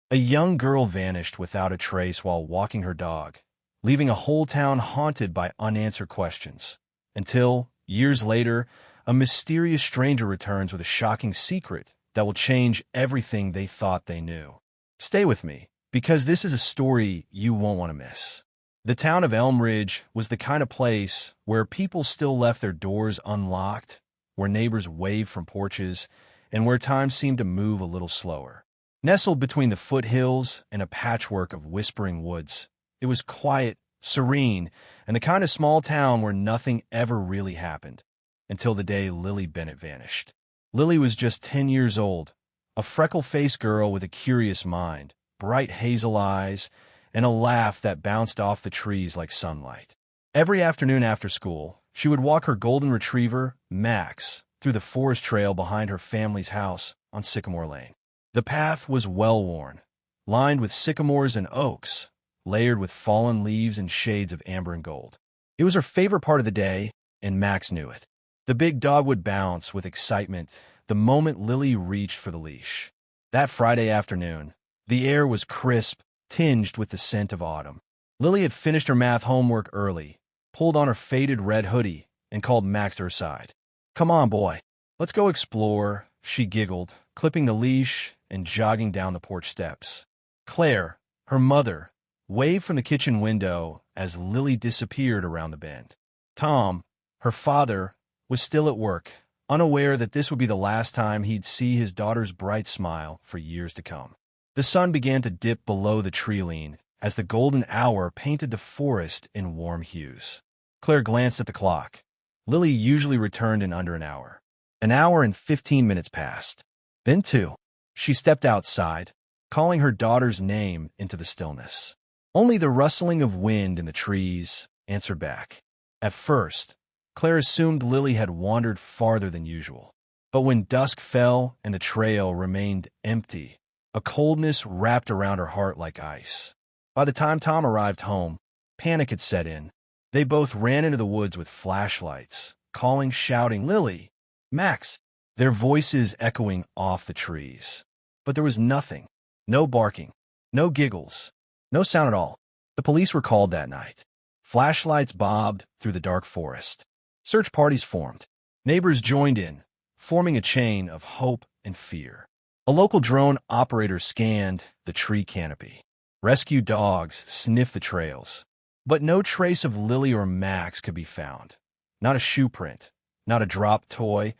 A young girl vanished without a trace while walking her dog, leaving a whole town haunted by unanswered questions. Until, years later, a mysterious stranger returns with a shocking secret that will change everything they thought they knew. Stay with me, because this is a story you won't want to miss. The town of Elm Ridge was the kind of place where people still left their doors unlocked, where neighbors waved from porches, and where time seemed to move a little slower. Nestled between the foothills and a patchwork of whispering woods, it was quiet, serene, and the kind of small town where nothing ever really happened, until the day Lily Bennett vanished. Lily was just 10 years old, a freckle-faced girl with a curious mind, bright hazel eyes, and a laugh that bounced off the trees like sunlight. Every afternoon after school, she would walk her golden retriever, Max, through the forest trail behind her family's house on Sycamore Lane. The path was well-worn, lined with sycamores and oaks, layered with fallen leaves and shades of amber and gold. It was her favorite part of the day, and Max knew it. The big dog would bounce with excitement the moment Lily reached for the leash. That Friday afternoon, the air was crisp, tinged with the scent of autumn. Lily had finished her math homework early, pulled on her faded red hoodie, and called Max to her side. "Come on, boy. Let's go explore," she giggled, clipping the leash and jogging down the porch steps. Claire, her mother, waved from the kitchen window as Lily disappeared around the bend. Tom, her father, was still at work, unaware that this would be the last time he'd see his daughter's bright smile for years to come. The sun began to dip below the tree-line as the golden hour painted the forest in warm hues. Claire glanced at the clock. Lily usually returned in under an hour. An hour and 15 minutes passed. Then 2. She stepped outside, calling her daughter's name into the stillness. Only the rustling of wind in the trees answered back. At first, Claire assumed Lily had wandered farther than usual. But when dusk fell and the trail remained empty, a coldness wrapped around her heart like ice. By the time Tom arrived home, panic had set in. They both ran into the woods with flashlights, calling, shouting, "Lily! Max!" their voices echoing off the trees. But there was nothing. No barking. No giggles. No sound at all. The police were called that night. Flashlights bobbed through the dark forest. Search parties formed. Neighbors joined in, forming a chain of hope and fear. A local drone operator scanned the tree canopy. Rescue dogs sniffed the trails. But no trace of Lily or Max could be found. Not a shoe print, not a dropped toy,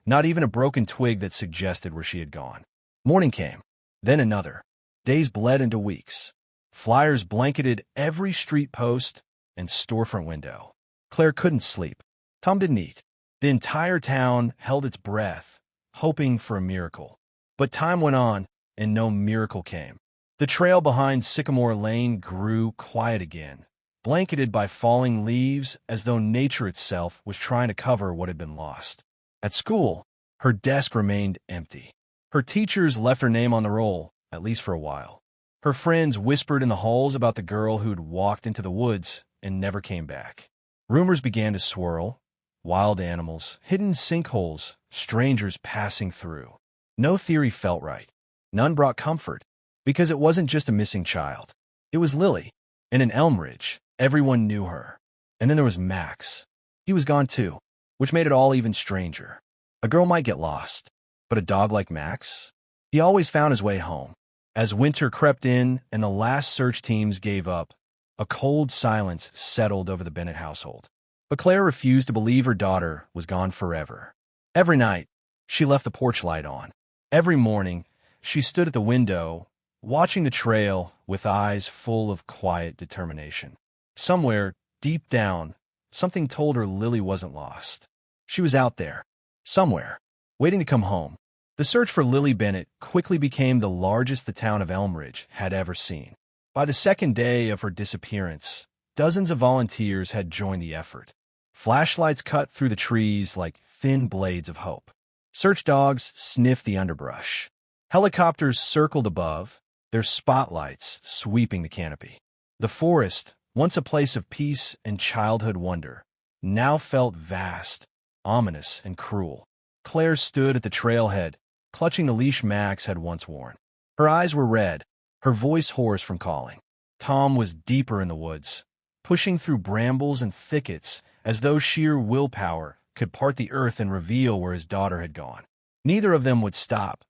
not even a broken twig that suggested where she had gone. Morning came, then another. Days bled into weeks. Flyers blanketed every street post and storefront window. Claire couldn't sleep. Tom didn't eat. The entire town held its breath, hoping for a miracle. But time went on, and no miracle came. The trail behind Sycamore Lane grew quiet again, blanketed by falling leaves as though nature itself was trying to cover what had been lost. At school, her desk remained empty. Her teachers left her name on the roll, at least for a while. Her friends whispered in the halls about the girl who'd walked into the woods and never came back. Rumors began to swirl. Wild animals, hidden sinkholes, strangers passing through. No theory felt right. None brought comfort, because it wasn't just a missing child. It was Lily, and in Elm Ridge, everyone knew her. And then there was Max. He was gone too, which made it all even stranger. A girl might get lost, but a dog like Max? He always found his way home. As winter crept in and the last search teams gave up, a cold silence settled over the Bennett household. But Claire refused to believe her daughter was gone forever. Every night, she left the porch light on. Every morning, she stood at the window, watching the trail with eyes full of quiet determination. Somewhere, deep down, something told her Lily wasn't lost. She was out there, somewhere, waiting to come home. The search for Lily Bennett quickly became the largest the town of Elm Ridge had ever seen. By the second day of her disappearance, dozens of volunteers had joined the effort. Flashlights cut through the trees like thin blades of hope. Search dogs sniffed the underbrush. Helicopters circled above, their spotlights sweeping the canopy. The forest, once a place of peace and childhood wonder, now felt vast, ominous, and cruel. Claire stood at the trailhead, clutching the leash Max had once worn. Her eyes were red, her voice hoarse from calling. Tom was deeper in the woods, pushing through brambles and thickets as though sheer willpower could part the earth and reveal where his daughter had gone. Neither of them would stop,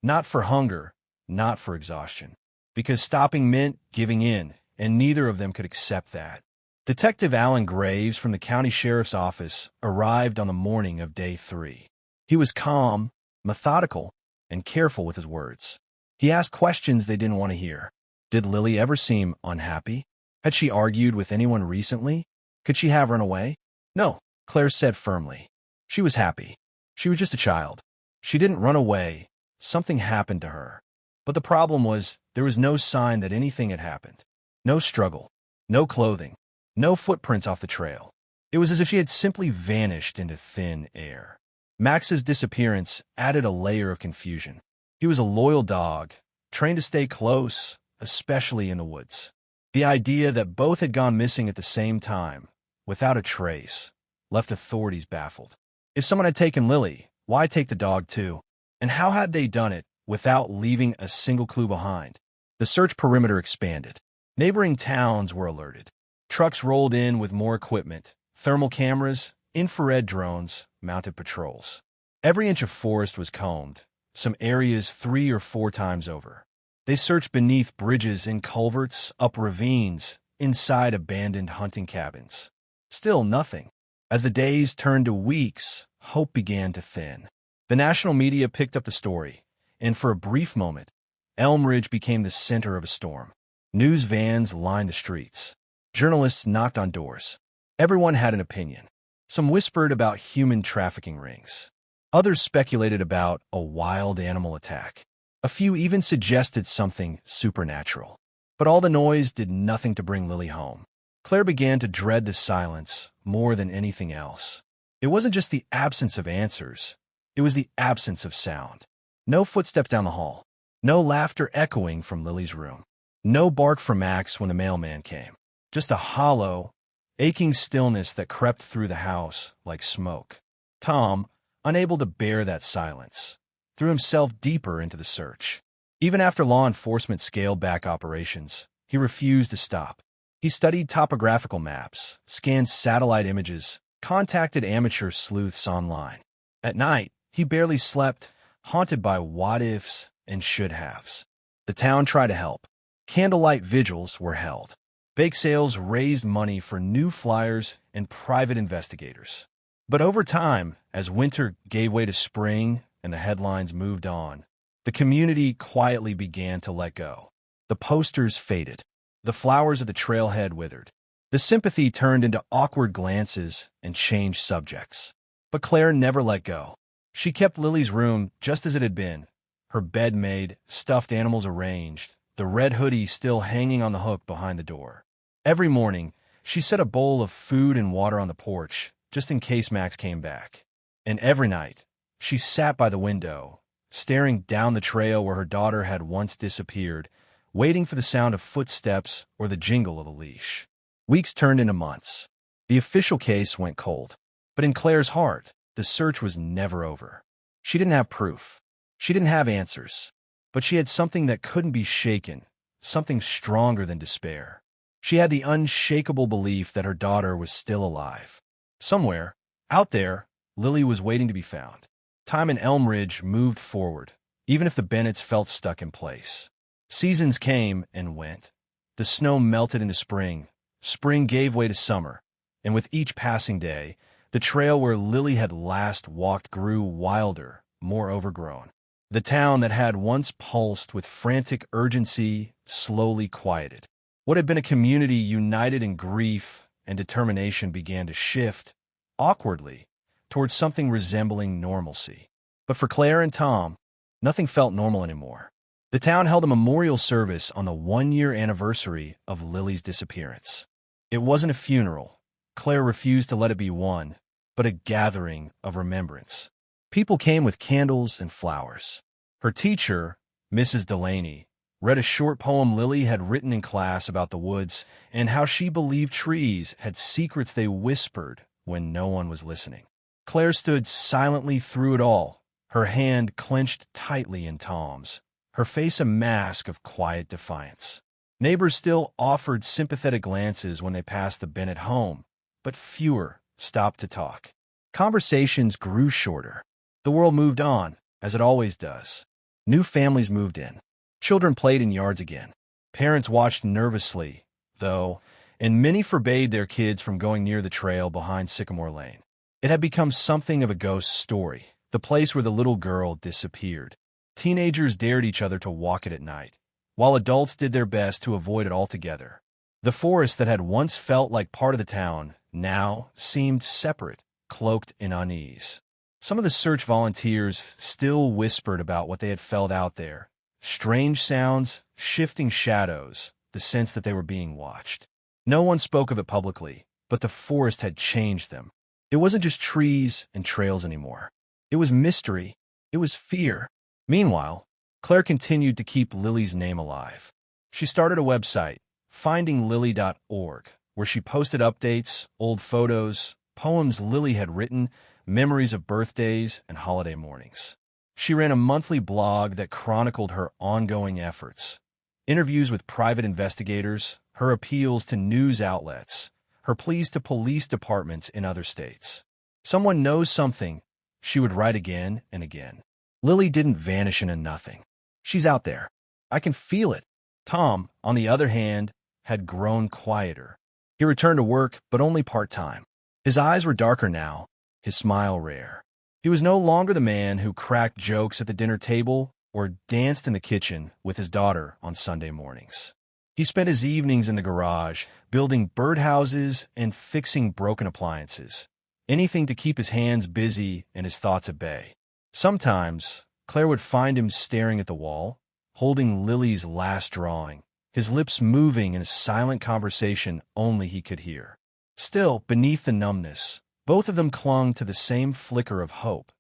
not for hunger, not for exhaustion, because stopping meant giving in, and neither of them could accept that. Detective Alan Graves from the county sheriff's office arrived on the morning of day 3. He was calm, methodical, and careful with his words. He asked questions they didn't want to hear. Did Lily ever seem unhappy? Had she argued with anyone recently? Could she have run away? No, Claire said firmly. She was happy. She was just a child. She didn't run away. Something happened to her. But the problem was there was no sign that anything had happened. No struggle. No clothing. No footprints off the trail. It was as if she had simply vanished into thin air. Max's disappearance added a layer of confusion. He was a loyal dog, trained to stay close, especially in the woods. The idea that both had gone missing at the same time, without a trace, left authorities baffled. If someone had taken Lily, why take the dog too? And how had they done it without leaving a single clue behind? The search perimeter expanded. Neighboring towns were alerted. Trucks rolled in with more equipment, thermal cameras, infrared drones, mounted patrols. Every inch of forest was combed, some areas 3 or 4 times over. They searched beneath bridges and culverts, up ravines, inside abandoned hunting cabins. Still nothing. As the days turned to weeks, hope began to thin. The national media picked up the story, and for a brief moment, Elm Ridge became the center of a storm. News vans lined the streets. Journalists knocked on doors. Everyone had an opinion. Some whispered about human trafficking rings. Others speculated about a wild animal attack. A few even suggested something supernatural. But all the noise did nothing to bring Lily home. Claire began to dread the silence more than anything else. It wasn't just the absence of answers. It was the absence of sound. No footsteps down the hall. No laughter echoing from Lily's room. No bark from Max when the mailman came. Just a hollow, aching stillness that crept through the house like smoke. Tom, unable to bear that silence, threw himself deeper into the search. Even after law enforcement scaled back operations, he refused to stop. He studied topographical maps, scanned satellite images, contacted amateur sleuths online. At night, he barely slept, haunted by what-ifs and should-haves. The town tried to help. Candlelight vigils were held. Bake sales raised money for new flyers and private investigators. But over time, as winter gave way to spring and the headlines moved on, the community quietly began to let go. The posters faded. The flowers of the trailhead withered. The sympathy turned into awkward glances and changed subjects. But Claire never let go. She kept Lily's room just as it had been, her bed made, stuffed animals arranged, the red hoodie still hanging on the hook behind the door. Every morning, she set a bowl of food and water on the porch, just in case Max came back. And every night, she sat by the window, staring down the trail where her daughter had once disappeared, waiting for the sound of footsteps or the jingle of a leash. Weeks turned into months. The official case went cold. But in Claire's heart, the search was never over. She didn't have proof. She didn't have answers. But she had something that couldn't be shaken, something stronger than despair. She had the unshakable belief that her daughter was still alive. Somewhere, out there, Lily was waiting to be found. Time in Elm Ridge moved forward, even if the Bennetts felt stuck in place. Seasons came and went. The snow melted into spring. Spring gave way to summer. And with each passing day, the trail where Lily had last walked grew wilder, more overgrown. The town that had once pulsed with frantic urgency slowly quieted. What had been a community united in grief and determination began to shift, awkwardly, towards something resembling normalcy. But for Claire and Tom, nothing felt normal anymore. The town held a memorial service on the 1-year anniversary of Lily's disappearance. It wasn't a funeral. Claire refused to let it be one, but a gathering of remembrance. People came with candles and flowers. Her teacher, Mrs. Delaney, read a short poem Lily had written in class about the woods and how she believed trees had secrets they whispered when no one was listening. Claire stood silently through it all, her hand clenched tightly in Tom's, her face a mask of quiet defiance. Neighbors still offered sympathetic glances when they passed the Bennett home, but fewer stopped to talk. Conversations grew shorter. The world moved on, as it always does. New families moved in. Children played in yards again. Parents watched nervously, though, and many forbade their kids from going near the trail behind Sycamore Lane. It had become something of a ghost story, the place where the little girl disappeared. Teenagers dared each other to walk it at night, while adults did their best to avoid it altogether. The forest that had once felt like part of the town now seemed separate, cloaked in unease. Some of the search volunteers still whispered about what they had felt out there. Strange sounds, shifting shadows, the sense that they were being watched. No one spoke of it publicly, but the forest had changed them. It wasn't just trees and trails anymore. It was mystery. It was fear. Meanwhile, Claire continued to keep Lily's name alive. She started a website, findinglily.org, where she posted updates, old photos, poems Lily had written, memories of birthdays and holiday mornings. She ran a monthly blog that chronicled her ongoing efforts, interviews with private investigators, her appeals to news outlets, her pleas to police departments in other states. Someone knows something, she would write again and again. Lily didn't vanish into nothing. She's out there. I can feel it. Tom, on the other hand, had grown quieter. He returned to work, but only part-time. His eyes were darker now, his smile rare. He was no longer the man who cracked jokes at the dinner table or danced in the kitchen with his daughter on Sunday mornings. He spent his evenings in the garage, building birdhouses and fixing broken appliances. Anything to keep his hands busy and his thoughts at bay. Sometimes, Claire would find him staring at the wall, holding Lily's last drawing, his lips moving in a silent conversation only he could hear. Still, beneath the numbness, both of them clung to the same flicker of hope,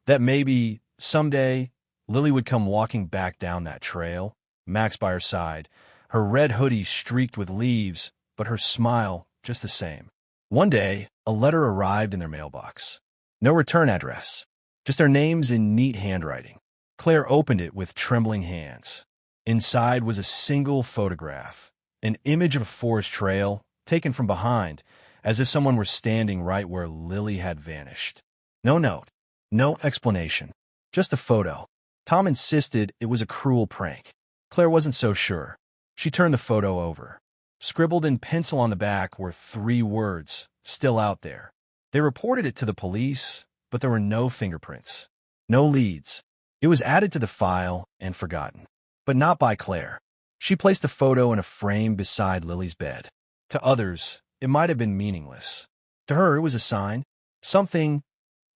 that maybe, someday, Lily would come walking back down that trail, Max by her side, her red hoodie streaked with leaves, but her smile just the same. One day, a letter arrived in their mailbox. No return address, just their names in neat handwriting. Claire opened it with trembling hands. Inside was a single photograph, an image of a forest trail, taken from behind, as if someone were standing right where Lily had vanished. No note, no explanation, just a photo. Tom insisted it was a cruel prank. Claire wasn't so sure. She turned the photo over. Scribbled in pencil on the back were 3 words, still out there. They reported it to the police, but there were no fingerprints, no leads. It was added to the file and forgotten, but not by Claire. She placed the photo in a frame beside Lily's bed. To others, it might have been meaningless. To her, it was a sign. Something,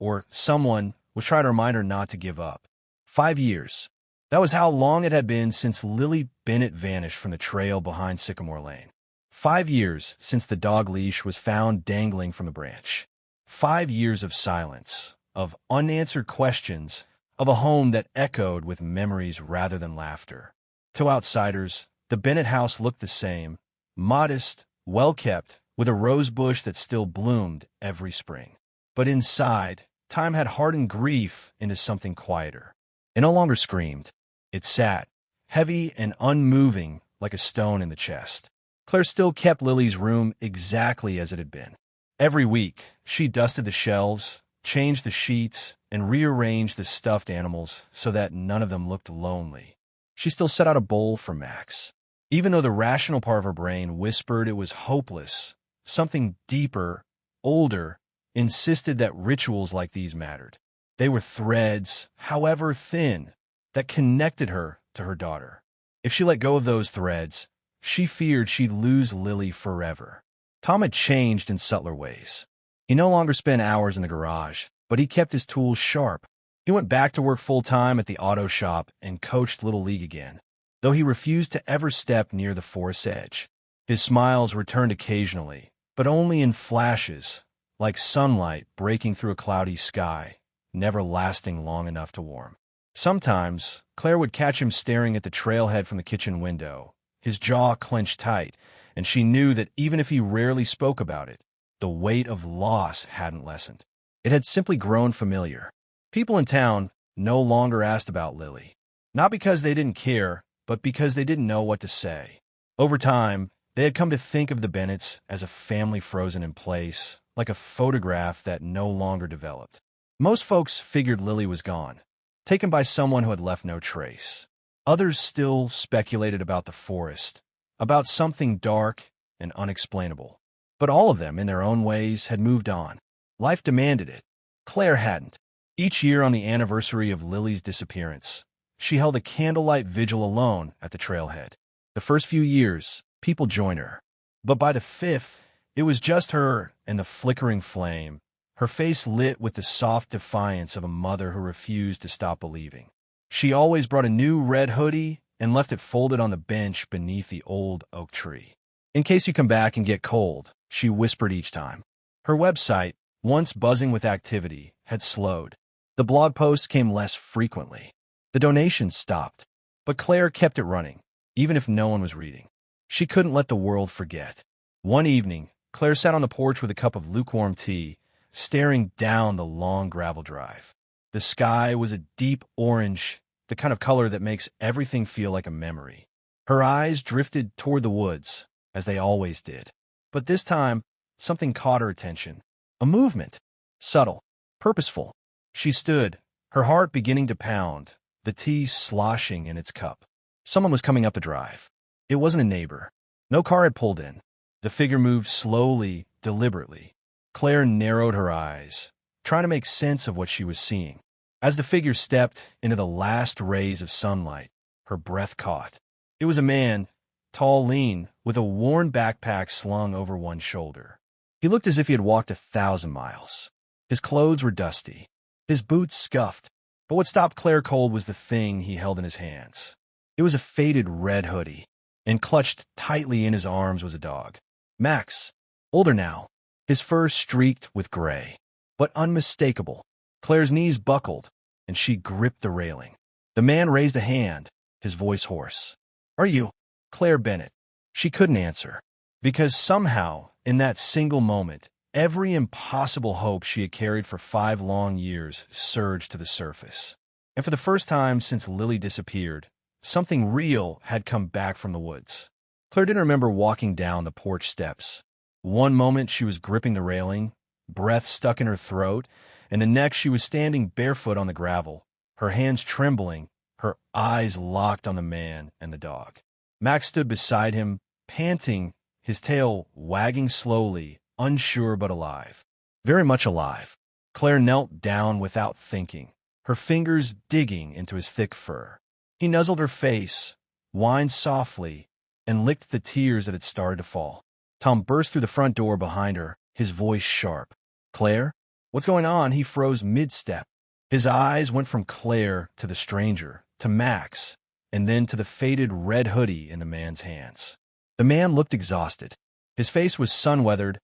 or someone, was trying to remind her not to give up. 5 years. That was how long it had been since Lily Bennett vanished from the trail behind Sycamore Lane. 5 years since the dog leash was found dangling from the branch. 5 years of silence, of unanswered questions, of a home that echoed with memories rather than laughter. To outsiders, the Bennett house looked the same, modest, well-kept, with a rose bush that still bloomed every spring. But inside, time had hardened grief into something quieter. It no longer screamed. It sat, heavy and unmoving like a stone in the chest. Claire still kept Lily's room exactly as it had been. Every week, she dusted the shelves, changed the sheets, and rearranged the stuffed animals so that none of them looked lonely. She still set out a bowl for Max. Even though the rational part of her brain whispered it was hopeless, something deeper, older, insisted that rituals like these mattered. They were threads, however thin, that connected her to her daughter. If she let go of those threads, she feared she'd lose Lily forever. Tom had changed in subtler ways. He no longer spent hours in the garage, but he kept his tools sharp. He went back to work full-time at the auto shop and coached Little League again, though he refused to ever step near the forest's edge. His smiles returned occasionally, but only in flashes, like sunlight breaking through a cloudy sky, never lasting long enough to warm. Sometimes, Claire would catch him staring at the trailhead from the kitchen window, his jaw clenched tight, and she knew that even if he rarely spoke about it, the weight of loss hadn't lessened. It had simply grown familiar. People in town no longer asked about Lily. Not because they didn't care, but because they didn't know what to say. Over time, they had come to think of the Bennetts as a family frozen in place, like a photograph that no longer developed. Most folks figured Lily was gone, taken by someone who had left no trace. Others still speculated about the forest, about something dark and unexplainable. But all of them, in their own ways, had moved on. Life demanded it. Claire hadn't. Each year on the anniversary of Lily's disappearance, she held a candlelight vigil alone at the trailhead. The first few years, people joined her. But by the fifth, it was just her and the flickering flame, her face lit with the soft defiance of a mother who refused to stop believing. She always brought a new red hoodie and left it folded on the bench beneath the old oak tree. In case you come back and get cold, she whispered each time. Her website, once buzzing with activity, had slowed. The blog posts came less frequently. The donations stopped. But Claire kept it running, even if no one was reading. She couldn't let the world forget. One evening, Claire sat on the porch with a cup of lukewarm tea, staring down the long gravel drive. The sky was a deep orange, the kind of color that makes everything feel like a memory. Her eyes drifted toward the woods, as they always did. But this time, something caught her attention. A movement. Subtle. Purposeful. She stood, her heart beginning to pound, the tea sloshing in its cup. Someone was coming up the drive. It wasn't a neighbor. No car had pulled in. The figure moved slowly, deliberately. Claire narrowed her eyes, trying to make sense of what she was seeing. As the figure stepped into the last rays of sunlight, her breath caught. It was a man, tall, lean, with a worn backpack slung over one shoulder. He looked as if he had walked 1,000 miles. His clothes were dusty, his boots scuffed, but what stopped Claire cold was the thing he held in his hands. It was a faded red hoodie, and clutched tightly in his arms was a dog. Max, older now, his fur streaked with gray, but unmistakable. Claire's knees buckled, and she gripped the railing. The man raised a hand, his voice hoarse. "Are you Claire Bennett?" She couldn't answer, because somehow, in that single moment, every impossible hope she had carried for 5 long years surged to the surface. And for the first time since Lily disappeared, something real had come back from the woods. Claire didn't remember walking down the porch steps. One moment she was gripping the railing, breath stuck in her throat, and the next she was standing barefoot on the gravel, her hands trembling, her eyes locked on the man and the dog. Max stood beside him, panting, his tail wagging slowly, unsure but alive. Very much alive. Claire knelt down without thinking, her fingers digging into his thick fur. He nuzzled her face, whined softly, and licked the tears that had started to fall. Tom burst through the front door behind her, his voice sharp. "Claire? What's going on?" He froze mid-step. His eyes went from Claire to the stranger, to Max, and then to the faded red hoodie in the man's hands. The man looked exhausted. His face was sun-weathered,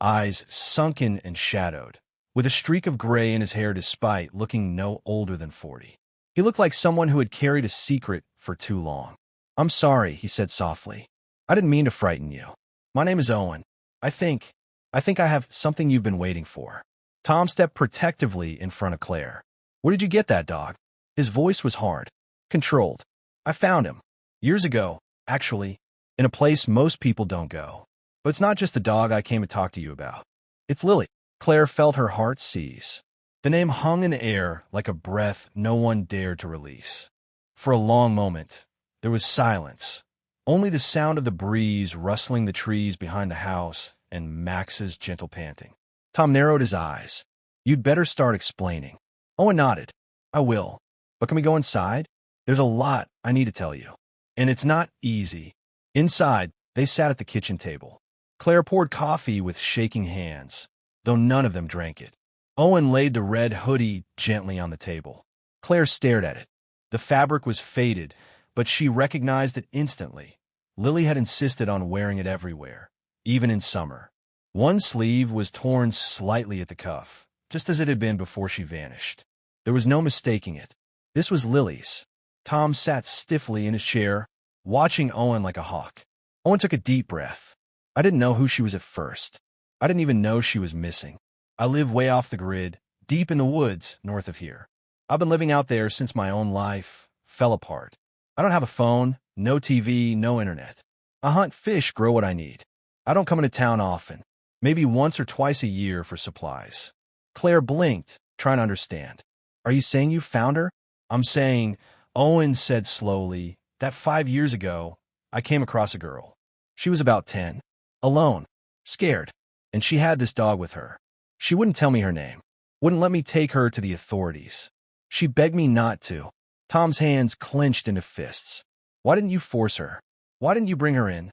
eyes sunken and shadowed, with a streak of gray in his hair despite looking no older than 40. He looked like someone who had carried a secret for too long. "I'm sorry," he said softly. "I didn't mean to frighten you. My name is Owen. I think I have something you've been waiting for." Tom stepped protectively in front of Claire. "Where did you get that dog?" His voice was hard, controlled. "I found him. Years ago, actually, in a place most people don't go. But it's not just the dog I came to talk to you about. It's Lily." Claire felt her heart seize. The name hung in the air like a breath no one dared to release. For a long moment, there was silence. Only the sound of the breeze rustling the trees behind the house and Max's gentle panting. Tom narrowed his eyes. "You'd better start explaining." Owen nodded. "I will. But can we go inside? There's a lot I need to tell you. And it's not easy." Inside, they sat at the kitchen table. Claire poured coffee with shaking hands, though none of them drank it. Owen laid the red hoodie gently on the table. Claire stared at it. The fabric was faded, but she recognized it instantly. Lily had insisted on wearing it everywhere, even in summer. One sleeve was torn slightly at the cuff, just as it had been before she vanished. There was no mistaking it. This was Lily's. Tom sat stiffly in his chair, watching Owen like a hawk. Owen took a deep breath. "I didn't know who she was at first. I didn't even know she was missing. I live way off the grid, deep in the woods north of here. I've been living out there since my own life fell apart. I don't have a phone, no TV, no internet. I hunt, fish, grow what I need. I don't come into town often, maybe once or twice a year for supplies. Claire blinked, trying to understand. Are you saying you found her? I'm saying, Owen said slowly, that 5 years ago, I came across a girl. She was about 10, alone, scared, and she had this dog with her. She wouldn't tell me her name, wouldn't let me take her to the authorities. She begged me not to. Tom's hands clenched into fists. Why didn't you force her? Why didn't you bring her in?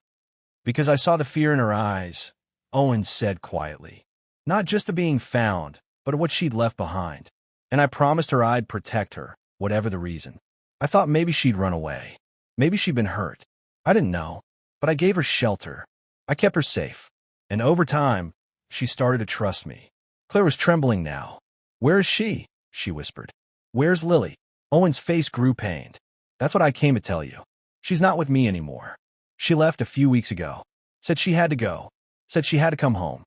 Because I saw the fear in her eyes, Owen said quietly. Not just of being found, but of what she'd left behind. And I promised her I'd protect her, whatever the reason. I thought maybe she'd run away. Maybe she'd been hurt. I didn't know, but I gave her shelter. I kept her safe. And over time, she started to trust me. Claire was trembling now. Where is she? She whispered. Where's Lily? Owen's face grew pained. That's what I came to tell you. She's not with me anymore. She left a few weeks ago. Said she had to go. Said she had to come home.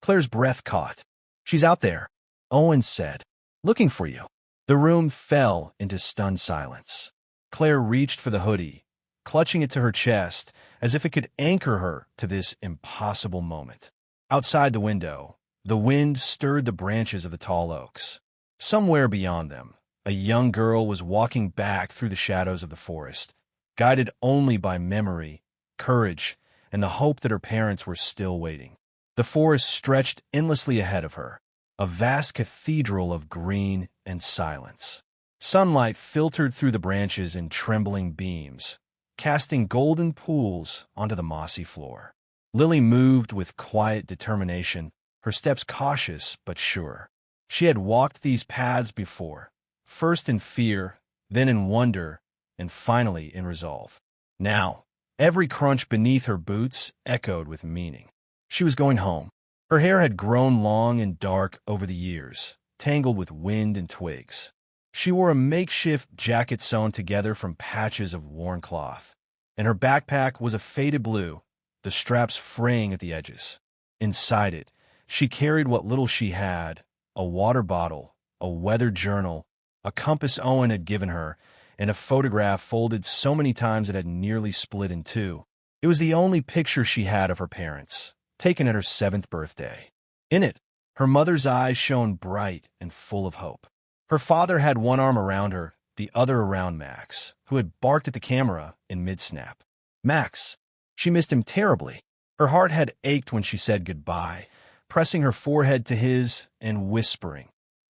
Claire's breath caught. She's out there, Owen said. Looking for you. The room fell into stunned silence. Claire reached for the hoodie, clutching it to her chest as if it could anchor her to this impossible moment. Outside the window, the wind stirred the branches of the tall oaks. Somewhere beyond them, a young girl was walking back through the shadows of the forest, guided only by memory, courage, and the hope that her parents were still waiting. The forest stretched endlessly ahead of her, a vast cathedral of green and silence. Sunlight filtered through the branches in trembling beams, casting golden pools onto the mossy floor. Lily moved with quiet determination, her steps cautious but sure. She had walked these paths before, first in fear, then in wonder, and finally in resolve. Now, every crunch beneath her boots echoed with meaning. She was going home. Her hair had grown long and dark over the years, tangled with wind and twigs. She wore a makeshift jacket sewn together from patches of worn cloth, and her backpack was a faded blue, the straps fraying at the edges. Inside it, she carried what little she had, a water bottle, a weather journal, a compass Owen had given her, and a photograph folded so many times it had nearly split in two. It was the only picture she had of her parents, taken at her 7th birthday. In it, her mother's eyes shone bright and full of hope. Her father had one arm around her, the other around Max, who had barked at the camera in mid-snap. Max. She missed him terribly. Her heart had ached when she said goodbye, pressing her forehead to his and whispering,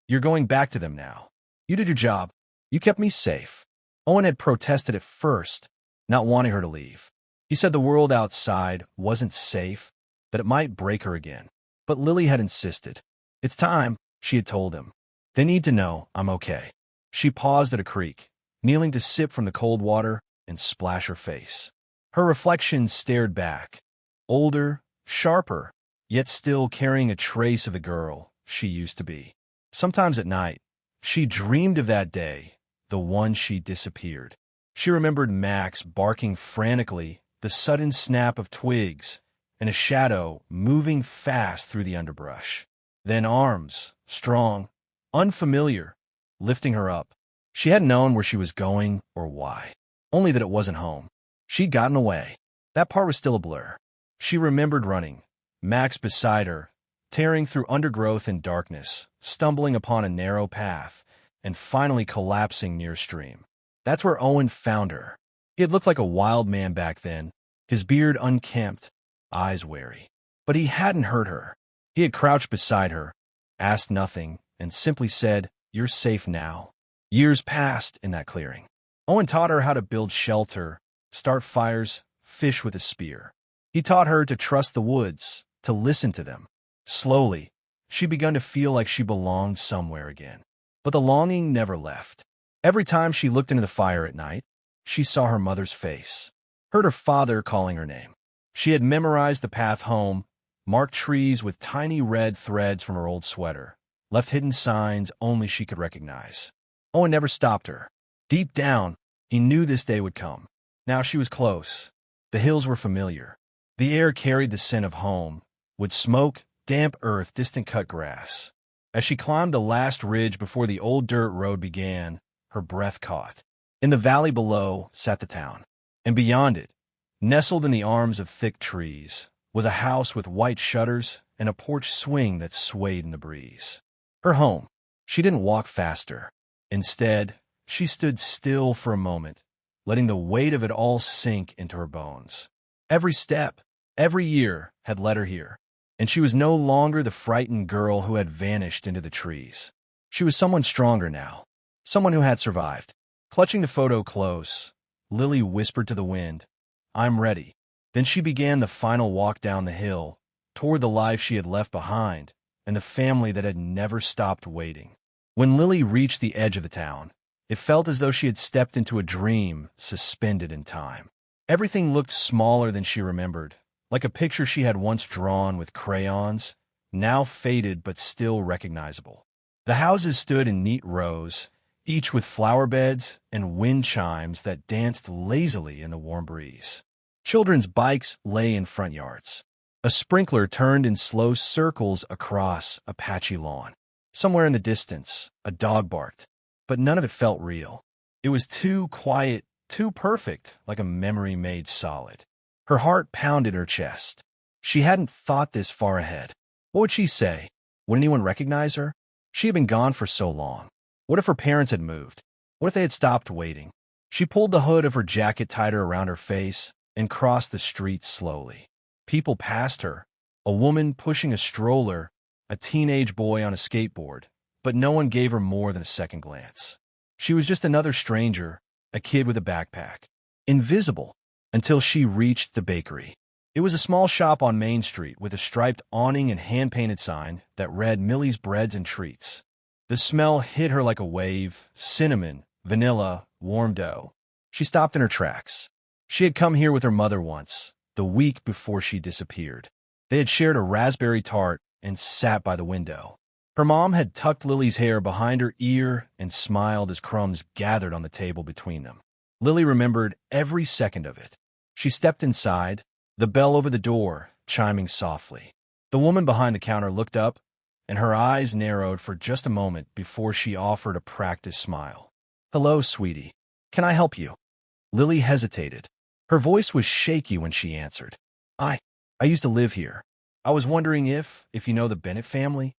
"You're going back to them now. You did your job. You kept me safe." Owen had protested at first, not wanting her to leave. He said the world outside wasn't safe, that it might break her again. But Lily had insisted. "It's time," she had told him. "They need to know I'm okay." She paused at a creek, kneeling to sip from the cold water and splash her face. Her reflection stared back, older, sharper, yet still carrying a trace of the girl she used to be. Sometimes at night, she dreamed of that day, the one she disappeared. She remembered Max barking frantically, the sudden snap of twigs, and a shadow moving fast through the underbrush. Then arms, strong, unfamiliar, lifting her up. She hadn't known where she was going or why, only that it wasn't home. She'd gotten away. That part was still a blur. She remembered running, Max beside her, tearing through undergrowth and darkness, stumbling upon a narrow path, and finally collapsing near a stream. That's where Owen found her. He had looked like a wild man back then, his beard unkempt, eyes wary. But he hadn't hurt her. He had crouched beside her, asked nothing, and simply said, "You're safe now." Years passed in that clearing. Owen taught her how to build shelter, start fires, fish with a spear. He taught her to trust the woods, to listen to them. Slowly, she began to feel like she belonged somewhere again. But the longing never left. Every time she looked into the fire at night, she saw her mother's face, heard her father calling her name. She had memorized the path home, marked trees with tiny red threads from her old sweater, left hidden signs only she could recognize. Owen never stopped her. Deep down, he knew this day would come. Now she was close. The hills were familiar. The air carried the scent of home, with smoke, damp earth, distant cut grass. As she climbed the last ridge before the old dirt road began, her breath caught. In the valley below sat the town, and beyond it, nestled in the arms of thick trees, was a house with white shutters and a porch swing that swayed in the breeze. Her home. She didn't walk faster. Instead, she stood still for a moment, letting the weight of it all sink into her bones. Every step, every year had led her here, and she was no longer the frightened girl who had vanished into the trees. She was someone stronger now, someone who had survived. Clutching the photo close, Lily whispered to the wind, "I'm ready." Then she began the final walk down the hill, toward the life she had left behind and the family that had never stopped waiting. When Lily reached the edge of the town, it felt as though she had stepped into a dream suspended in time. Everything looked smaller than she remembered, like a picture she had once drawn with crayons, now faded but still recognizable. The houses stood in neat rows, each with flower beds and wind chimes that danced lazily in the warm breeze. Children's bikes lay in front yards. A sprinkler turned in slow circles across a patchy lawn. Somewhere in the distance, a dog barked, but none of it felt real. It was too quiet, too perfect, like a memory made solid. Her heart pounded her chest. She hadn't thought this far ahead. What would she say? Would anyone recognize her? She had been gone for so long. What if her parents had moved? What if they had stopped waiting? She pulled the hood of her jacket tighter around her face and crossed the street slowly. People passed her, a woman pushing a stroller, a teenage boy on a skateboard, but no one gave her more than a second glance. She was just another stranger, a kid with a backpack. Invisible, until she reached the bakery. It was a small shop on Main Street with a striped awning and hand-painted sign that read Millie's Breads and Treats. The smell hit her like a wave, cinnamon, vanilla, warm dough. She stopped in her tracks. She had come here with her mother once, the week before she disappeared. They had shared a raspberry tart and sat by the window. Her mom had tucked Lily's hair behind her ear and smiled as crumbs gathered on the table between them. Lily remembered every second of it. She stepped inside, the bell over the door chiming softly. The woman behind the counter looked up, and her eyes narrowed for just a moment before she offered a practiced smile. "Hello, sweetie. Can I help you?" Lily hesitated. Her voice was shaky when she answered. I used to live here. I was wondering if you know the Bennett family."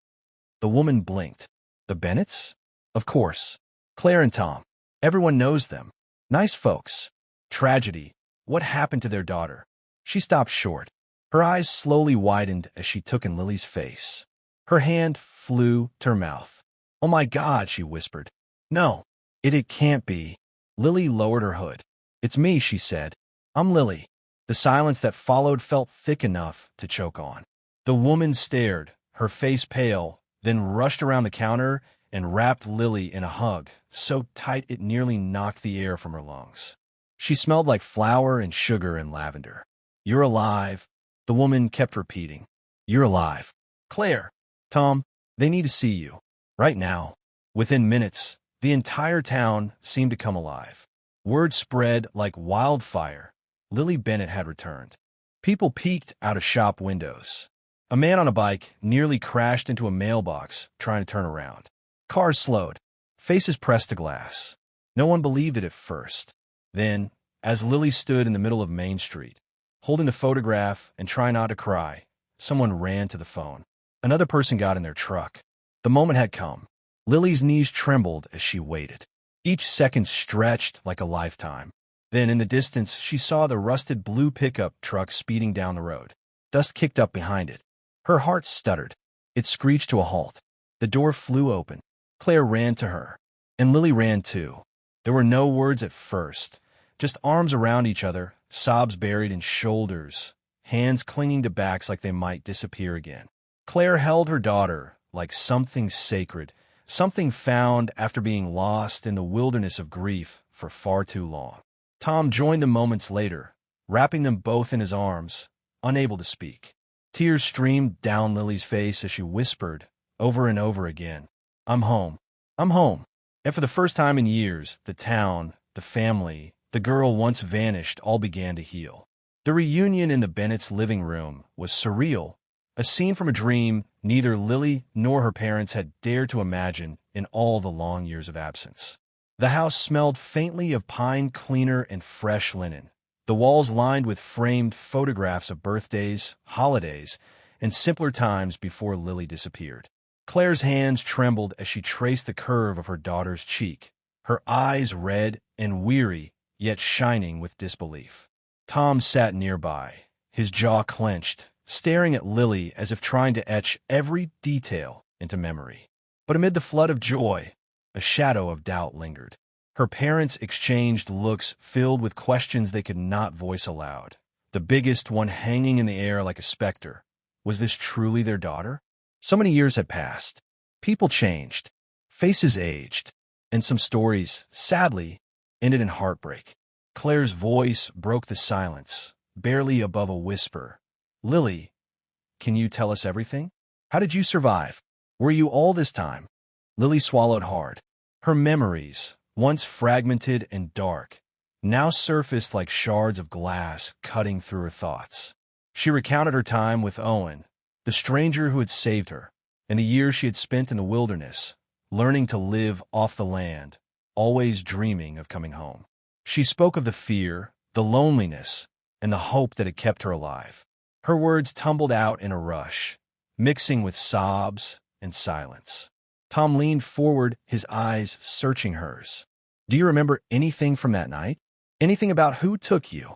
The woman blinked. "The Bennetts? Of course. Claire and Tom. Everyone knows them. Nice folks. Tragedy. What happened to their daughter?" She stopped short. Her eyes slowly widened as she took in Lily's face. Her hand flew to her mouth. "Oh my God," she whispered. "No, it can't be." Lily lowered her hood. "It's me," she said. "I'm Lily." The silence that followed felt thick enough to choke on. The woman stared, her face pale, then rushed around the counter and wrapped Lily in a hug, so tight it nearly knocked the air from her lungs. She smelled like flour and sugar and lavender. "You're alive," the woman kept repeating. "You're alive. Claire, Tom, they need to see you. Right now." Within minutes, the entire town seemed to come alive. Word spread like wildfire. Lily Bennett had returned. People peeked out of shop windows. A man on a bike nearly crashed into a mailbox trying to turn around. Cars slowed. Faces pressed to glass. No one believed it at first. Then, as Lily stood in the middle of Main Street, holding the photograph and trying not to cry, someone ran to the phone. Another person got in their truck. The moment had come. Lily's knees trembled as she waited. Each second stretched like a lifetime. Then, in the distance, she saw the rusted blue pickup truck speeding down the road. Dust kicked up behind it. Her heart stuttered. It screeched to a halt. The door flew open. Claire ran to her, and Lily ran too. There were no words at first, just arms around each other, sobs buried in shoulders, hands clinging to backs like they might disappear again. Claire held her daughter like something sacred, something found after being lost in the wilderness of grief for far too long. Tom joined them moments later, wrapping them both in his arms, unable to speak. Tears streamed down Lily's face as she whispered, over and over again, "I'm home. I'm home." And for the first time in years, the town, the family, the girl once vanished all began to heal. The reunion in the Bennett's living room was surreal, a scene from a dream neither Lily nor her parents had dared to imagine in all the long years of absence. The house smelled faintly of pine cleaner and fresh linen, the walls lined with framed photographs of birthdays, holidays, and simpler times before Lily disappeared. Claire's hands trembled as she traced the curve of her daughter's cheek, her eyes red and weary, yet shining with disbelief. Tom sat nearby, his jaw clenched, staring at Lily as if trying to etch every detail into memory. But amid the flood of joy, a shadow of doubt lingered. Her parents exchanged looks filled with questions they could not voice aloud, the biggest one hanging in the air like a specter. Was this truly their daughter? So many years had passed. People changed, faces aged, and some stories, sadly, ended in heartbreak. Claire's voice broke the silence, barely above a whisper. "Lily, can you tell us everything? How did you survive? Were you all this time?" Lily swallowed hard. Her memories, once fragmented and dark, now surfaced like shards of glass cutting through her thoughts. She recounted her time with Owen, the stranger who had saved her, and the years she had spent in the wilderness, learning to live off the land, always dreaming of coming home. She spoke of the fear, the loneliness, and the hope that had kept her alive. Her words tumbled out in a rush, mixing with sobs and silence. Tom leaned forward, his eyes searching hers. "Do you remember anything from that night? Anything about who took you?"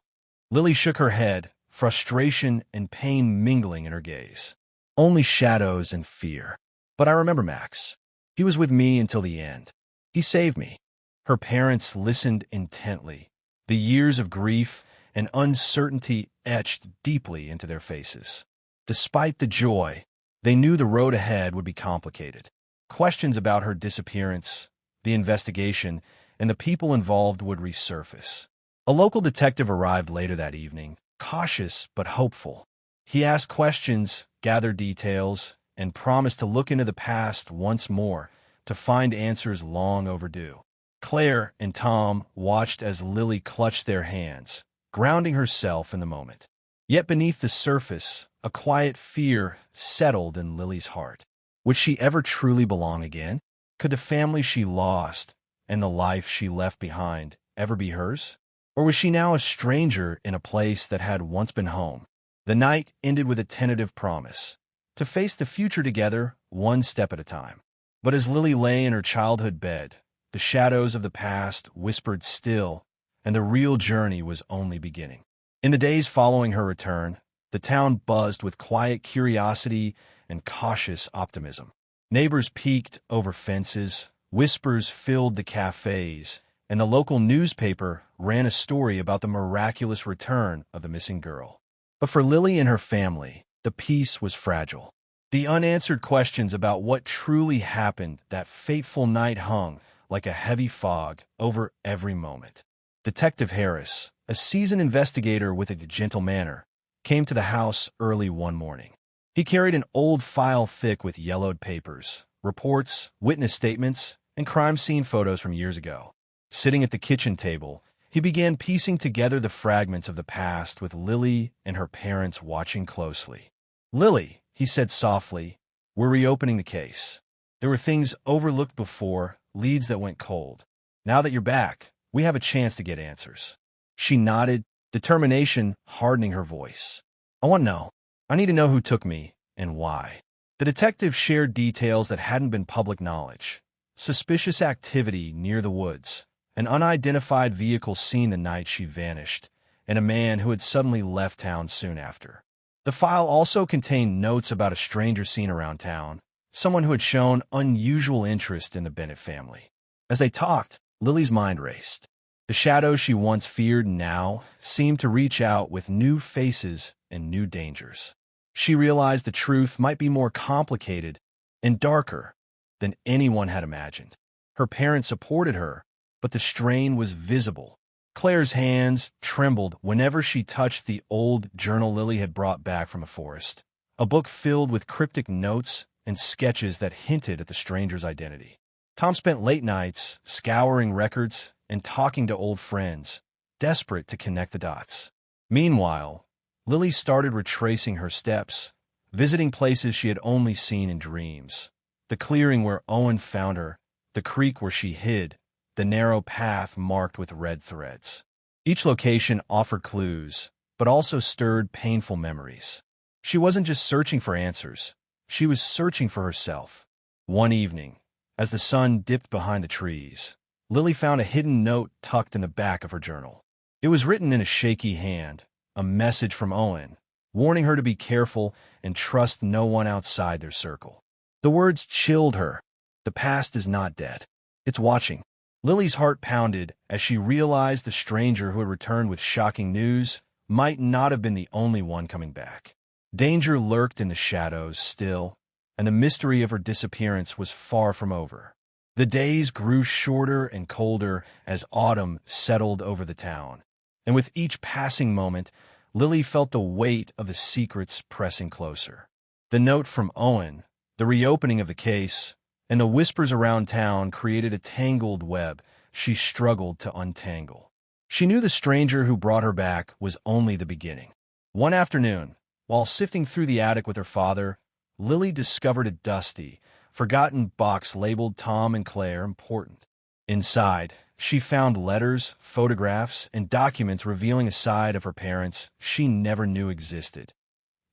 Lily shook her head, frustration and pain mingling in her gaze. "Only shadows and fear. But I remember Max. He was with me until the end. He saved me." Her parents listened intently, the years of grief and uncertainty etched deeply into their faces. Despite the joy, they knew the road ahead would be complicated. Questions about her disappearance, the investigation, and the people involved would resurface. A local detective arrived later that evening, cautious but hopeful. He asked questions, gathered details, and promised to look into the past once more to find answers long overdue. Claire and Tom watched as Lily clutched their hands, grounding herself in the moment. Yet beneath the surface, a quiet fear settled in Lily's heart. Would she ever truly belong again? Could the family she lost and the life she left behind ever be hers? Or was she now a stranger in a place that had once been home? The night ended with a tentative promise, to face the future together, one step at a time. But as Lily lay in her childhood bed, the shadows of the past whispered still, and the real journey was only beginning. In the days following her return, the town buzzed with quiet curiosity and cautious optimism. Neighbors peeked over fences, whispers filled the cafes, and the local newspaper ran a story about the miraculous return of the missing girl. But for Lily and her family, the peace was fragile. The unanswered questions about what truly happened that fateful night hung like a heavy fog over every moment. Detective Harris, a seasoned investigator with a gentle manner, came to the house early one morning. He carried an old file thick with yellowed papers, reports, witness statements, and crime scene photos from years ago. Sitting at the kitchen table, he began piecing together the fragments of the past with Lily and her parents watching closely. "Lily," he said softly, "we're reopening the case. There were things overlooked before, leads that went cold. Now that you're back, we have a chance to get answers." She nodded, determination hardening her voice. "I want to know. I need to know who took me and why." The detective shared details that hadn't been public knowledge. Suspicious activity near the woods, an unidentified vehicle seen the night she vanished, and a man who had suddenly left town soon after. The file also contained notes about a stranger seen around town, someone who had shown unusual interest in the Bennett family. As they talked, Lily's mind raced. The shadows she once feared now seemed to reach out with new faces and new dangers. She realized the truth might be more complicated and darker than anyone had imagined. Her parents supported her, but the strain was visible. Claire's hands trembled whenever she touched the old journal Lily had brought back from a forest, a book filled with cryptic notes and sketches that hinted at the stranger's identity. Tom spent late nights scouring records and talking to old friends, desperate to connect the dots. Meanwhile, Lily started retracing her steps, visiting places she had only seen in dreams. The clearing where Owen found her, the creek where she hid, the narrow path marked with red threads. Each location offered clues, but also stirred painful memories. She wasn't just searching for answers. She was searching for herself. One evening, as the sun dipped behind the trees, Lily found a hidden note tucked in the back of her journal. It was written in a shaky hand, a message from Owen, warning her to be careful and trust no one outside their circle. The words chilled her. The past is not dead. It's watching. Lily's heart pounded as she realized the stranger who had returned with shocking news might not have been the only one coming back. Danger lurked in the shadows still, and the mystery of her disappearance was far from over. The days grew shorter and colder as autumn settled over the town, and with each passing moment, Lily felt the weight of the secrets pressing closer. The note from Owen, the reopening of the case, and the whispers around town created a tangled web she struggled to untangle. She knew the stranger who brought her back was only the beginning. One afternoon, while sifting through the attic with her father, Lily discovered a dusty, forgotten box labeled Tom and Claire Important. Inside, she found letters, photographs, and documents revealing a side of her parents she never knew existed.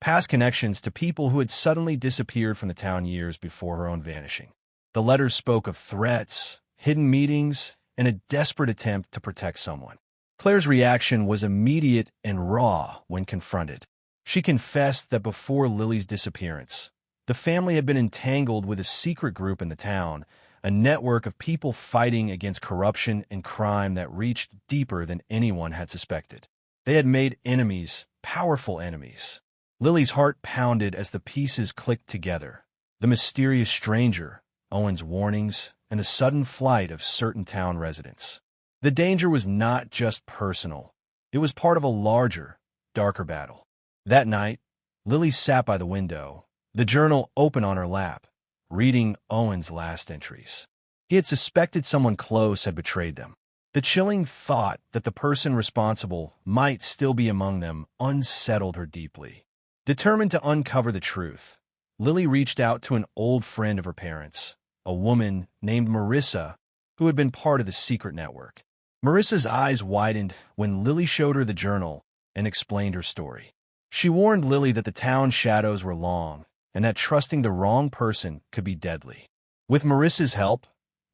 Past connections to people who had suddenly disappeared from the town years before her own vanishing. The letters spoke of threats, hidden meetings, and a desperate attempt to protect someone. Claire's reaction was immediate and raw when confronted. She confessed that before Lily's disappearance, the family had been entangled with a secret group in the town, a network of people fighting against corruption and crime that reached deeper than anyone had suspected. They had made enemies, powerful enemies. Lily's heart pounded as the pieces clicked together. The mysterious stranger, Owen's warnings, and the sudden flight of certain town residents. The danger was not just personal. It was part of a larger, darker battle. That night, Lily sat by the window, the journal open on her lap, reading Owen's last entries. He had suspected someone close had betrayed them. The chilling thought that the person responsible might still be among them unsettled her deeply. Determined to uncover the truth, Lily reached out to an old friend of her parents, a woman named Marissa, who had been part of the secret network. Marissa's eyes widened when Lily showed her the journal and explained her story. She warned Lily that the town's shadows were long and that trusting the wrong person could be deadly. With Marissa's help,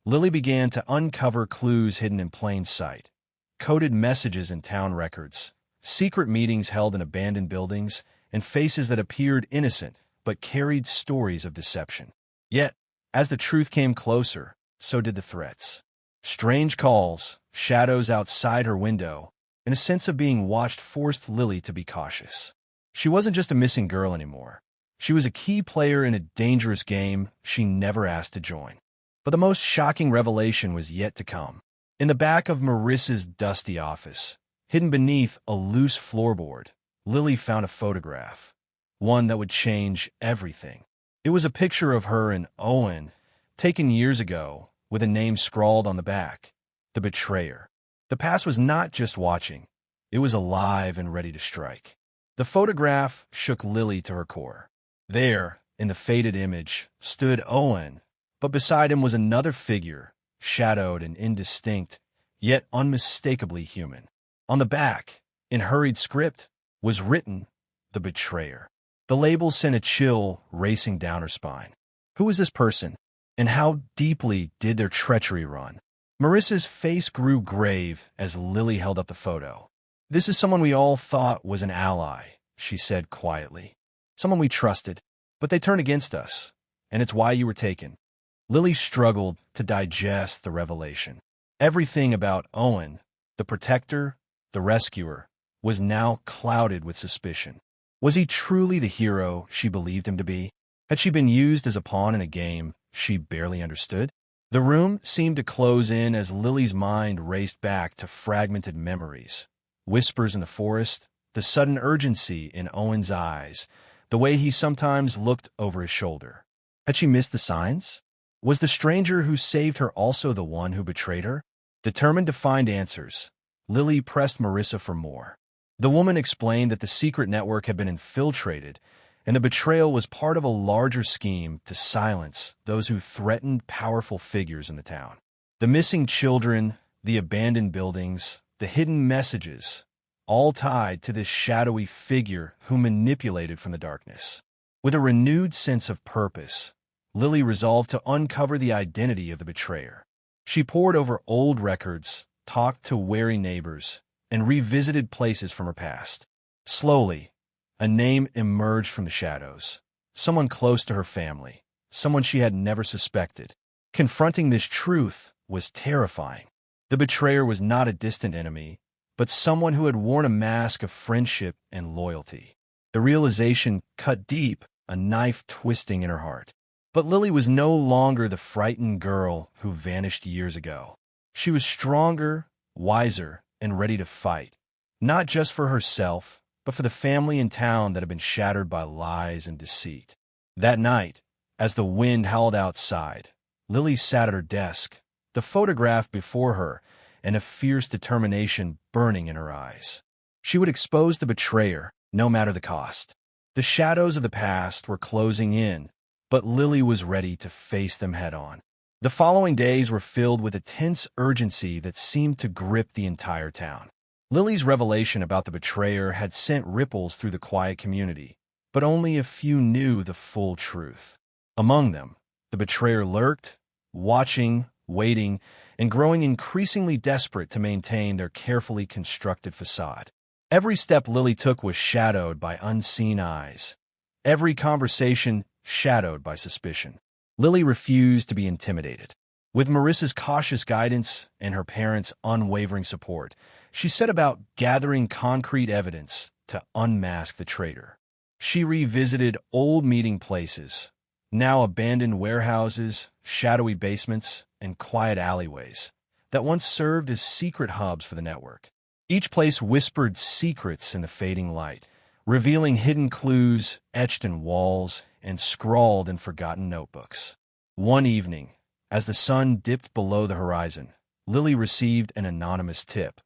Lily began to uncover clues hidden in plain sight, coded messages in town records, secret meetings held in abandoned buildings, and faces that appeared innocent but carried stories of deception. Yet, as the truth came closer, so did the threats. Strange calls, shadows outside her window, and a sense of being watched forced Lily to be cautious. She wasn't just a missing girl anymore. She was a key player in a dangerous game she never asked to join. But the most shocking revelation was yet to come. In the back of Marissa's dusty office, hidden beneath a loose floorboard, Lily found a photograph, one that would change everything. It was a picture of her and Owen, taken years ago, with a name scrawled on the back, the betrayer. The past was not just watching, it was alive and ready to strike. The photograph shook Lily to her core. There, in the faded image, stood Owen, but beside him was another figure, shadowed and indistinct, yet unmistakably human. On the back, in hurried script, was written, "The Betrayer." The label sent a chill racing down her spine. Who was this person, and how deeply did their treachery run? Marissa's face grew grave as Lily held up the photo. "This is someone we all thought was an ally," she said quietly. "Someone we trusted, but they turned against us, and it's why you were taken." Lily struggled to digest the revelation. Everything about Owen, the protector, the rescuer, was now clouded with suspicion. Was he truly the hero she believed him to be? Had she been used as a pawn in a game she barely understood? The room seemed to close in as Lily's mind raced back to fragmented memories. Whispers in the forest, the sudden urgency in Owen's eyes, the way he sometimes looked over his shoulder. Had she missed the signs? Was the stranger who saved her also the one who betrayed her? Determined to find answers, Lily pressed Marissa for more. The woman explained that the secret network had been infiltrated, and the betrayal was part of a larger scheme to silence those who threatened powerful figures in the town. The missing children, the abandoned buildings, the hidden messages, all tied to this shadowy figure who manipulated from the darkness. With a renewed sense of purpose, Lily resolved to uncover the identity of the betrayer. She pored over old records, talked to wary neighbors, and revisited places from her past. Slowly, a name emerged from the shadows. Someone close to her family, someone she had never suspected. Confronting this truth was terrifying. The betrayer was not a distant enemy, but someone who had worn a mask of friendship and loyalty. The realization cut deep, a knife twisting in her heart. But Lily was no longer the frightened girl who vanished years ago. She was stronger, wiser, and ready to fight, not just for herself, but for the family and town that had been shattered by lies and deceit. That night, as the wind howled outside, Lily sat at her desk, the photograph before her, and a fierce determination burning in her eyes. She would expose the betrayer, no matter the cost. The shadows of the past were closing in, but Lily was ready to face them head-on. The following days were filled with a tense urgency that seemed to grip the entire town. Lily's revelation about the betrayer had sent ripples through the quiet community, but only a few knew the full truth. Among them, the betrayer lurked, watching, waiting, and growing increasingly desperate to maintain their carefully constructed facade. Every step Lily took was shadowed by unseen eyes. Every conversation shadowed by suspicion. Lily refused to be intimidated. With Marissa's cautious guidance and her parents' unwavering support, she set about gathering concrete evidence to unmask the traitor. She revisited old meeting places, now abandoned warehouses, shadowy basements, and quiet alleyways that once served as secret hubs for the network. Each place whispered secrets in the fading light, revealing hidden clues etched in walls and scrawled in forgotten notebooks. One evening, as the sun dipped below the horizon, Lily received an anonymous tip.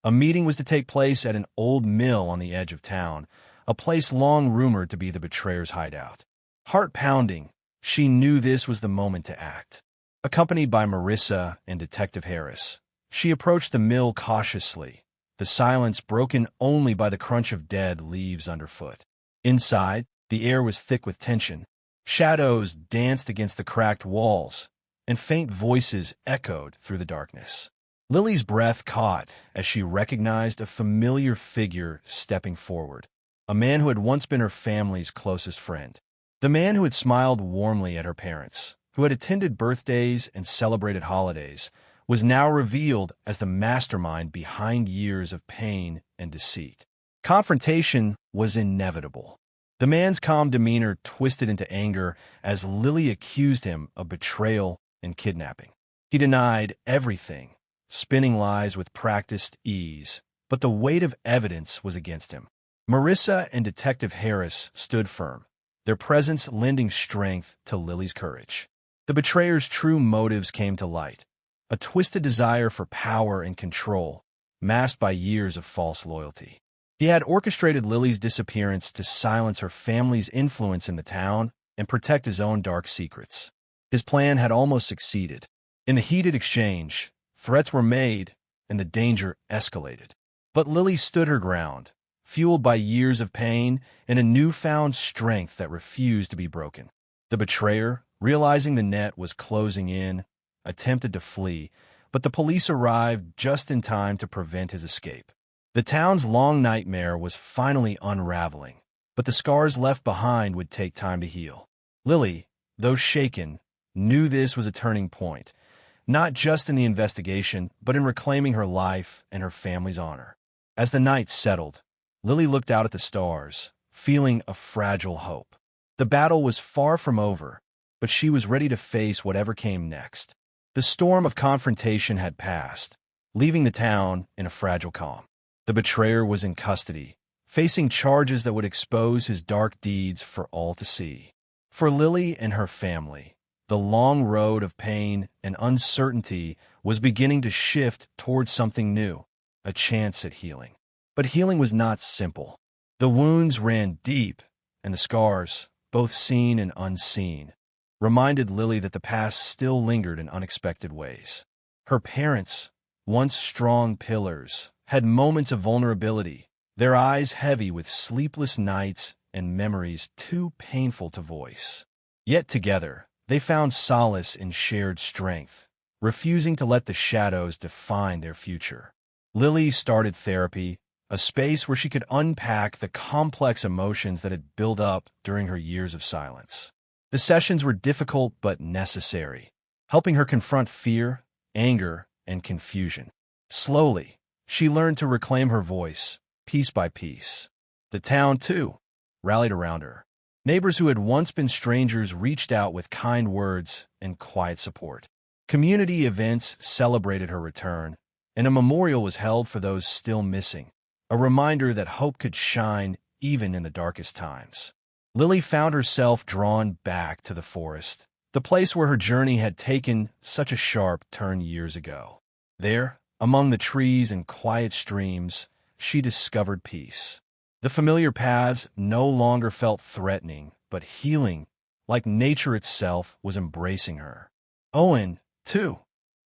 A meeting was to take place at an old mill on the edge of town, a place long rumored to be the betrayer's hideout. Heart-pounding, she knew this was the moment to act. Accompanied by Marissa and Detective Harris, she approached the mill cautiously, the silence broken only by the crunch of dead leaves underfoot. Inside, the air was thick with tension. Shadows danced against the cracked walls, and faint voices echoed through the darkness. Lily's breath caught as she recognized a familiar figure stepping forward, a man who had once been her family's closest friend. The man who had smiled warmly at her parents, who had attended birthdays and celebrated holidays, was now revealed as the mastermind behind years of pain and deceit. Confrontation was inevitable. The man's calm demeanor twisted into anger as Lily accused him of betrayal and kidnapping. He denied everything, spinning lies with practiced ease, but the weight of evidence was against him. Marissa and Detective Harris stood firm, their presence lending strength to Lily's courage. The betrayer's true motives came to light, a twisted desire for power and control, masked by years of false loyalty. He had orchestrated Lily's disappearance to silence her family's influence in the town and protect his own dark secrets. His plan had almost succeeded. In the heated exchange, threats were made and the danger escalated. But Lily stood her ground, fueled by years of pain and a newfound strength that refused to be broken. The betrayer, realizing the net was closing in, attempted to flee, but the police arrived just in time to prevent his escape. The town's long nightmare was finally unraveling, but the scars left behind would take time to heal. Lily, though shaken, knew this was a turning point, not just in the investigation, but in reclaiming her life and her family's honor. As the night settled, Lily looked out at the stars, feeling a fragile hope. The battle was far from over, but she was ready to face whatever came next. The storm of confrontation had passed, leaving the town in a fragile calm. The betrayer was in custody, facing charges that would expose his dark deeds for all to see. For Lily and her family, the long road of pain and uncertainty was beginning to shift towards something new, a chance at healing. But healing was not simple. The wounds ran deep, and the scars, both seen and unseen, reminded Lily that the past still lingered in unexpected ways. Her parents, once strong pillars, had moments of vulnerability, their eyes heavy with sleepless nights and memories too painful to voice. Yet together, they found solace in shared strength, refusing to let the shadows define their future. Lily started therapy, a space where she could unpack the complex emotions that had built up during her years of silence. The sessions were difficult but necessary, helping her confront fear, anger, and confusion. Slowly, she learned to reclaim her voice, piece by piece. The town, too, rallied around her. Neighbors who had once been strangers reached out with kind words and quiet support. Community events celebrated her return, and a memorial was held for those still missing, a reminder that hope could shine even in the darkest times. Lily found herself drawn back to the forest, the place where her journey had taken such a sharp turn years ago. There, among the trees and quiet streams, she discovered peace. The familiar paths no longer felt threatening, but healing, like nature itself was embracing her. Owen, too,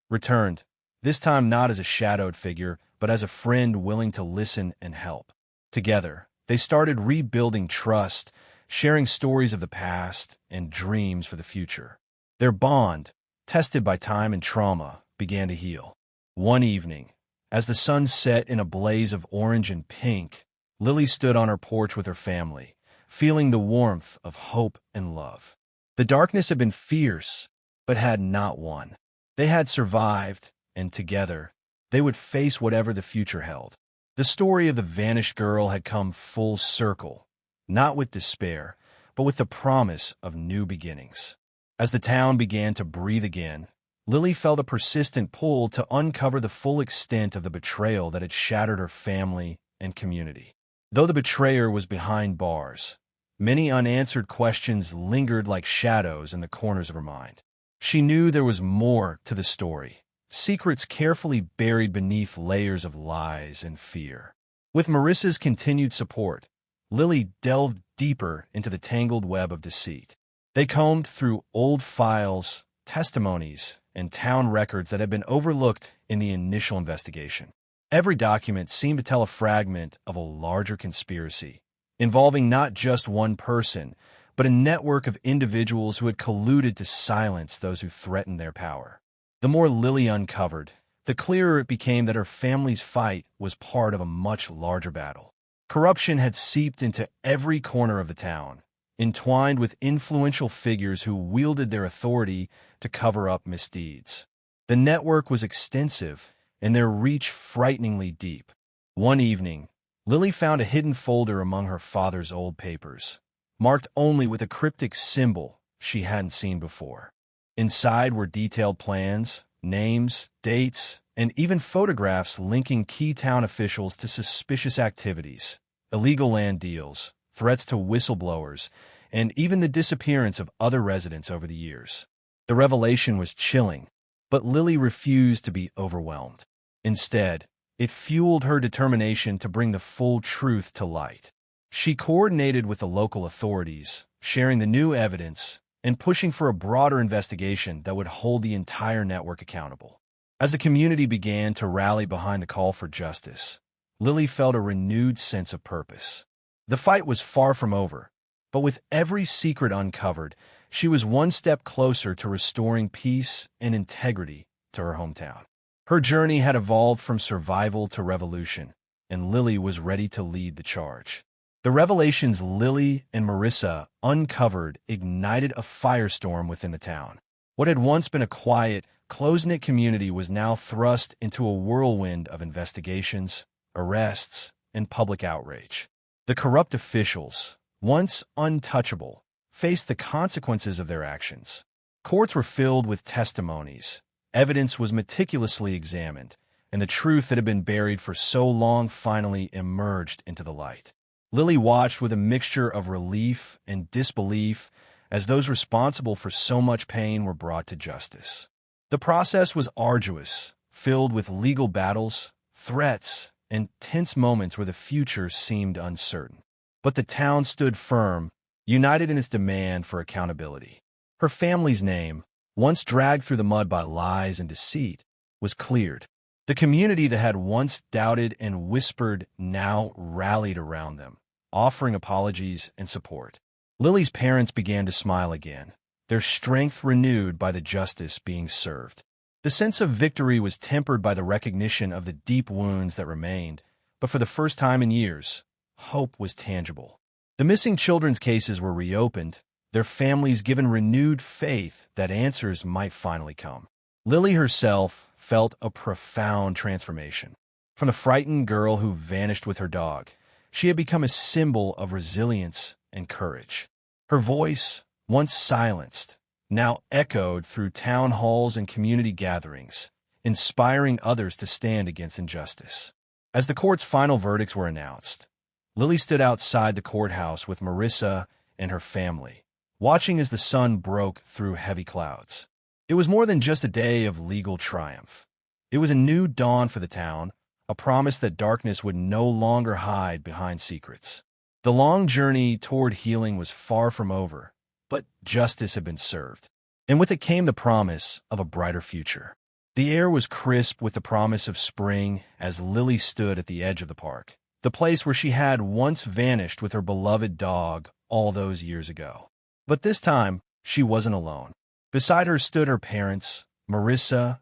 returned, this time not as a shadowed figure, but as a friend willing to listen and help. Together, they started rebuilding trust, sharing stories of the past and dreams for the future. Their bond, tested by time and trauma, began to heal. One evening, as the sun set in a blaze of orange and pink, Lily stood on her porch with her family, feeling the warmth of hope and love. The darkness had been fierce, but had not won. They had survived, and together, they would face whatever the future held. The story of the vanished girl had come full circle, not with despair, but with the promise of new beginnings. As the town began to breathe again, Lily felt a persistent pull to uncover the full extent of the betrayal that had shattered her family and community. Though the betrayer was behind bars, many unanswered questions lingered like shadows in the corners of her mind. She knew there was more to the story, secrets carefully buried beneath layers of lies and fear. With Marissa's continued support, Lily delved deeper into the tangled web of deceit. They combed through old files, testimonies, and town records that had been overlooked in the initial investigation. Every document seemed to tell a fragment of a larger conspiracy, involving not just one person, but a network of individuals who had colluded to silence those who threatened their power. The more Lily uncovered, the clearer it became that her family's fight was part of a much larger battle. Corruption had seeped into every corner of the town, entwined with influential figures who wielded their authority to cover up misdeeds. The network was extensive, and their reach frighteningly deep. One evening, Lily found a hidden folder among her father's old papers, marked only with a cryptic symbol she hadn't seen before. Inside were detailed plans, names, dates, and even photographs linking key town officials to suspicious activities, illegal land deals, threats to whistleblowers, and even the disappearance of other residents over the years. The revelation was chilling, but Lily refused to be overwhelmed. Instead, it fueled her determination to bring the full truth to light. She coordinated with the local authorities, sharing the new evidence and pushing for a broader investigation that would hold the entire network accountable. As the community began to rally behind the call for justice, Lily felt a renewed sense of purpose. The fight was far from over, but with every secret uncovered, she was one step closer to restoring peace and integrity to her hometown. Her journey had evolved from survival to revolution, and Lily was ready to lead the charge. The revelations Lily and Marissa uncovered ignited a firestorm within the town. What had once been a quiet, close-knit community was now thrust into a whirlwind of investigations, arrests, and public outrage. The corrupt officials, once untouchable, faced the consequences of their actions. Courts were filled with testimonies, evidence was meticulously examined, and the truth that had been buried for so long finally emerged into the light. Lily watched with a mixture of relief and disbelief as those responsible for so much pain were brought to justice. The process was arduous, filled with legal battles, threats, and tense moments where the future seemed uncertain. But the town stood firm, united in its demand for accountability. Her family's name, once dragged through the mud by lies and deceit, was cleared. The community that had once doubted and whispered now rallied around them, offering apologies and support. Lily's parents began to smile again, their strength renewed by the justice being served. The sense of victory was tempered by the recognition of the deep wounds that remained, but for the first time in years, hope was tangible. The missing children's cases were reopened, their families given renewed faith that answers might finally come. Lily herself felt a profound transformation. From the frightened girl who vanished with her dog, she had become a symbol of resilience and courage. Her voice, once silenced, now echoed through town halls and community gatherings, inspiring others to stand against injustice. As the court's final verdicts were announced, Lily stood outside the courthouse with Marissa and her family, watching as the sun broke through heavy clouds. It was more than just a day of legal triumph. It was a new dawn for the town, a promise that darkness would no longer hide behind secrets. The long journey toward healing was far from over, but justice had been served. And with it came the promise of a brighter future. The air was crisp with the promise of spring as Lily stood at the edge of the park, the place where she had once vanished with her beloved dog all those years ago. But this time, she wasn't alone. Beside her stood her parents, Marissa,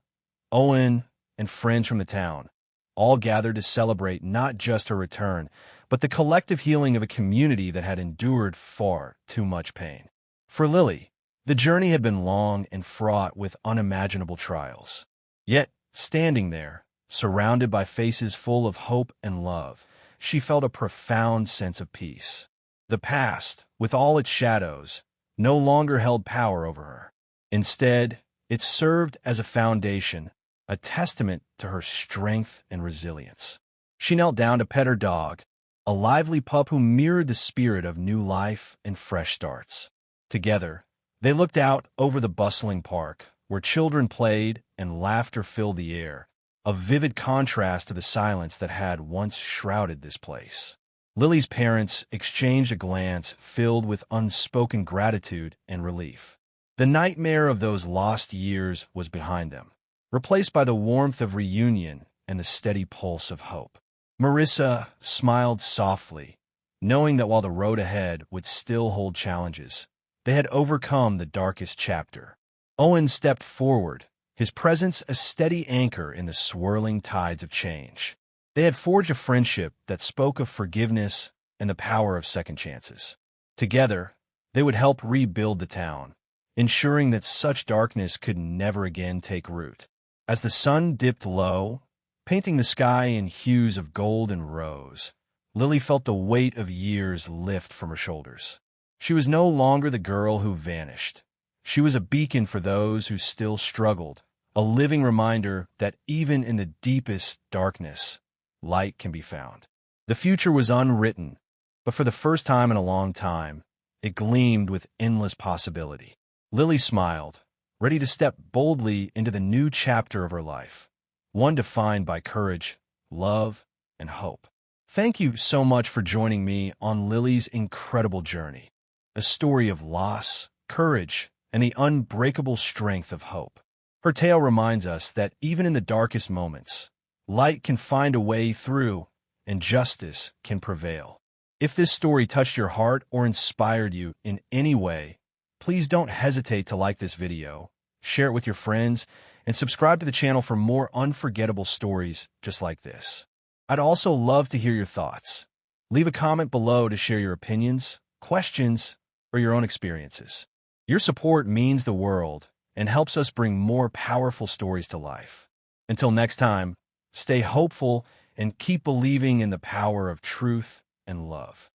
Owen, and friends from the town, all gathered to celebrate not just her return, but the collective healing of a community that had endured far too much pain. For Lily, the journey had been long and fraught with unimaginable trials. Yet, standing there, surrounded by faces full of hope and love, she felt a profound sense of peace. The past, with all its shadows, no longer held power over her. Instead, it served as a foundation, a testament to her strength and resilience. She knelt down to pet her dog, a lively pup who mirrored the spirit of new life and fresh starts. Together, they looked out over the bustling park, where children played and laughter filled the air, a vivid contrast to the silence that had once shrouded this place. Lily's parents exchanged a glance filled with unspoken gratitude and relief. The nightmare of those lost years was behind them, replaced by the warmth of reunion and the steady pulse of hope. Marissa smiled softly, knowing that while the road ahead would still hold challenges, they had overcome the darkest chapter. Owen stepped forward, his presence a steady anchor in the swirling tides of change. They had forged a friendship that spoke of forgiveness and the power of second chances. Together, they would help rebuild the town, ensuring that such darkness could never again take root. As the sun dipped low, painting the sky in hues of gold and rose, Lily felt the weight of years lift from her shoulders. She was no longer the girl who vanished. She was a beacon for those who still struggled, a living reminder that even in the deepest darkness, light can be found. The future was unwritten, but for the first time in a long time, it gleamed with endless possibility. Lily smiled, ready to step boldly into the new chapter of her life, one defined by courage, love, and hope. Thank you so much for joining me on Lily's incredible journey, a story of loss, courage, and the unbreakable strength of hope. Her tale reminds us that even in the darkest moments, light can find a way through and justice can prevail. If this story touched your heart or inspired you in any way, please don't hesitate to like this video, share it with your friends, and subscribe to the channel for more unforgettable stories just like this. I'd also love to hear your thoughts. Leave a comment below to share your opinions, questions, or your own experiences. Your support means the world and helps us bring more powerful stories to life. Until next time, stay hopeful and keep believing in the power of truth and love.